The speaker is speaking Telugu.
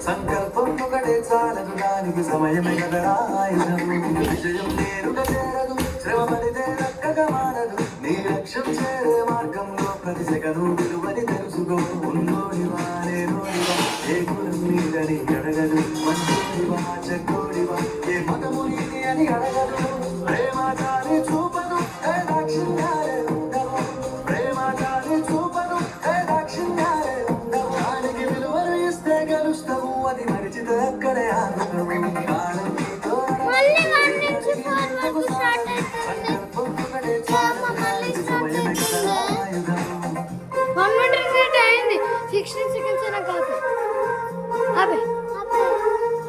సంకల్పం ఒకటే చాలదు దానికి సమయమే కదరా విషయం నేరుగా చేరదు శ్రమ పడితే చక్కగా మారదు నీ లక్ష్యం చేరే మార్గంలో ప్రతి సెకను విలువని తెలుసుకో ఉన్నోడివా నేనోడివా ఏ కులం నీదని అడగదు మంచోడివా చెడ్డోడివా ఏ మతము నీది అని అడగదు ప్రేమ చాలి చూపదు ఏ దాక్షిణ్యాలే ఉండవు ప్రేమ చాలి చూపదు ఏ దాక్షిణ్యాలే ఉండవు దానికి విలువను ఇస్తే గెలుస్తావు అది మరిచితే అక్కడే ఆగుతావు కాలం నీతో అయింది 16 సెకండ్స్ అయినా కాదు అదే